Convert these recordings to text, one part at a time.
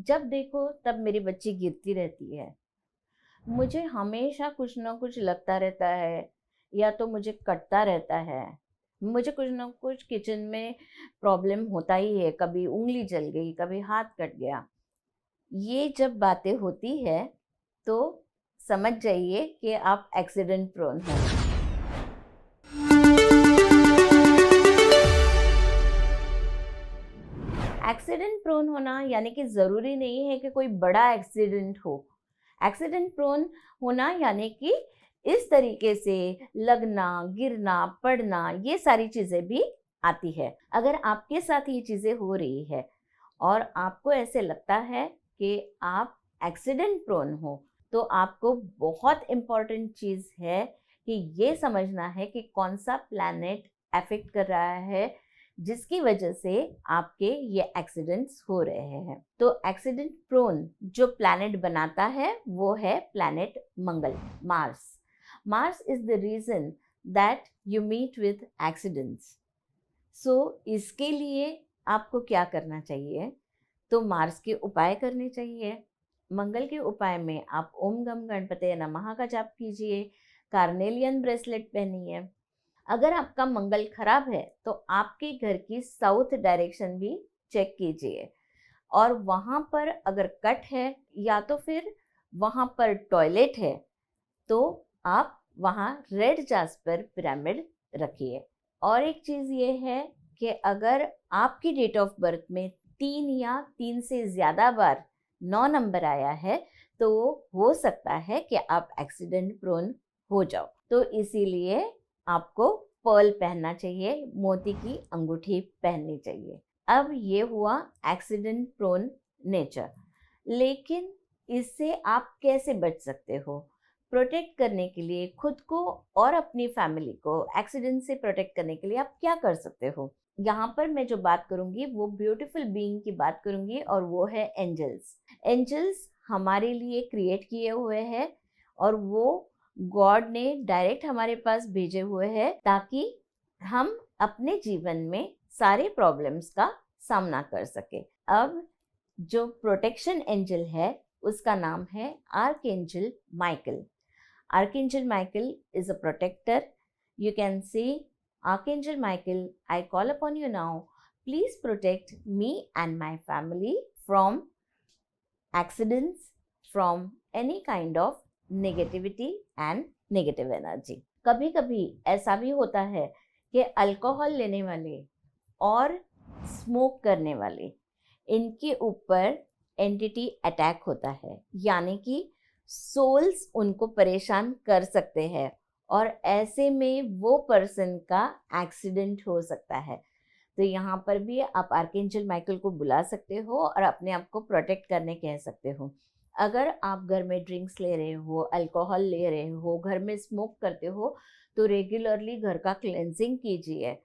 जब देखो तब मेरी बच्ची गिरती रहती है। मुझे हमेशा कुछ ना कुछ लगता रहता है, या तो मुझे कटता रहता है। मुझे कुछ ना कुछ किचन में प्रॉब्लम होता ही है, कभी उंगली जल गई, कभी हाथ कट गया। ये जब बातें होती है तो समझ जाइए कि आप एक्सीडेंट प्रोन हो। एक्सीडेंट प्रोन होना यानी कि ज़रूरी नहीं है कि कोई बड़ा एक्सीडेंट हो। एक्सीडेंट प्रोन होना यानी कि इस तरीके से लगना, गिरना, पड़ना, ये सारी चीज़ें भी आती है। अगर आपके साथ ये चीज़ें हो रही है और आपको ऐसे लगता है कि आप एक्सीडेंट प्रोन हो, तो आपको बहुत इम्पॉर्टेंट चीज़ है कि ये समझना है कि कौन सा प्लैनेट अफेक्ट कर रहा है जिसकी वजह से आपके ये एक्सीडेंट्स हो रहे हैं। तो एक्सीडेंट प्रोन जो प्लैनेट बनाता है वो है planet Mangal, Mars. Mars is the reason that you meet with accidents. सो इसके लिए आपको क्या करना चाहिए? तो मार्स के उपाय करने चाहिए। मंगल के उपाय में आप ओम गम गणपते नमः का जाप कीजिए, कार्नेलियन ब्रेसलेट पहनिए। अगर आपका मंगल खराब है तो आपके घर की साउथ डायरेक्शन भी चेक कीजिए, और वहाँ पर अगर कट है या तो फिर वहाँ पर टॉयलेट है तो आप वहाँ रेड जास्पर पिरामिड रखिए। और एक चीज़ ये है कि अगर आपकी डेट ऑफ बर्थ में 3 या 3 से ज़्यादा बार 9 नंबर आया है तो हो सकता है कि आप एक्सीडेंट प्रोन हो जाओ। तो इसीलिए आपको पर्ल पहनना चाहिए, मोती की अंगूठी पहननी चाहिए। अब ये हुआ एक्सीडेंट प्रोन नेचर। लेकिन इससे आप कैसे बच सकते हो? प्रोटेक्ट करने के लिए खुद को और अपनी फैमिली को एक्सीडेंट से प्रोटेक्ट करने के लिए आप क्या कर सकते हो? यहाँ पर मैं जो बात करूँगी वो ब्यूटीफुल बीइंग की बात करूँगी, और वो है एंजल्स। एंजल्स हमारे लिए क्रिएट किए हुए हैं और वो गॉड ने डायरेक्ट हमारे पास भेजे हुए हैं ताकि हम अपने जीवन में सारे प्रॉब्लम्स का सामना कर सके। अब जो प्रोटेक्शन एंजल है उसका नाम है archangel Michael. Archangel Michael is a protector. You can say, Archangel Michael, I call upon you now. Please protect me and my family from accidents, from any kind of negativity and negative energy. कभी कभी ऐसा भी होता है कि alcohol लेने वाले और स्मोक करने वाले, इनके ऊपर एंटिटी अटैक होता है, यानी कि सोल्स उनको परेशान कर सकते हैं, और ऐसे में वो पर्सन का एक्सीडेंट हो सकता है। तो यहाँ पर भी आप आर्कएंजल माइकल को बुला सकते हो और अपने आप को प्रोटेक्ट करने कह सकते हो। अगर आप घर में ड्रिंक्स ले रहे हो, अल्कोहल ले रहे हो, घर में स्मोक करते हो, तो रेगुलरली घर का क्लेंजिंग कीजिए।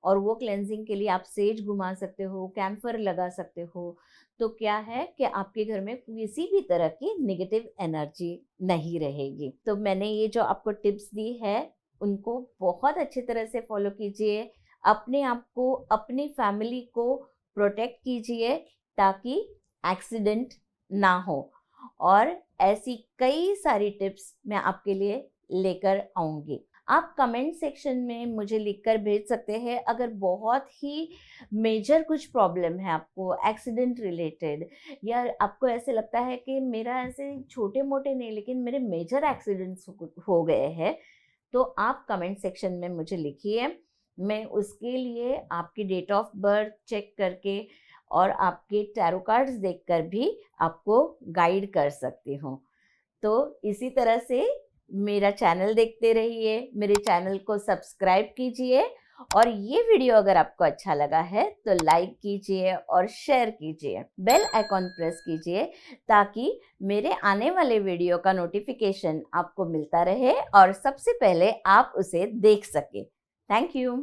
और वो क्लेंजिंग के लिए आप सेज घुमा सकते हो, कैम्फर लगा सकते हो। तो क्या है कि आपके घर में किसी भी तरह की नेगेटिव एनर्जी नहीं रहेगी। तो मैंने ये जो आपको टिप्स दी है उनको बहुत अच्छी तरह से फॉलो कीजिए। अपने आप को, अपनी फैमिली को प्रोटेक्ट कीजिए ताकि एक्सीडेंट ना हो। और ऐसी कई सारी टिप्स मैं आपके लिए लेकर आऊँगी। आप कमेंट सेक्शन में मुझे लिखकर भेज सकते हैं अगर बहुत ही मेजर कुछ प्रॉब्लम है आपको एक्सीडेंट रिलेटेड, या आपको ऐसे लगता है कि मेरा ऐसे छोटे मोटे नहीं लेकिन मेरे मेजर एक्सीडेंट्स हो गए हैं, तो आप कमेंट सेक्शन में मुझे लिखिए। मैं उसके लिए आपकी डेट ऑफ बर्थ चेक करके और आपके टैरो कार्ड्स देखकर भी आपको गाइड कर सकती हूँ। तो इसी तरह से मेरा चैनल देखते रहिए, मेरे चैनल को सब्सक्राइब कीजिए, और ये वीडियो अगर आपको अच्छा लगा है तो लाइक कीजिए और शेयर कीजिए। बेल आइकॉन प्रेस कीजिए ताकि मेरे आने वाले वीडियो का नोटिफिकेशन आपको मिलता रहे और सबसे पहले आप उसे देख सके। Thank you.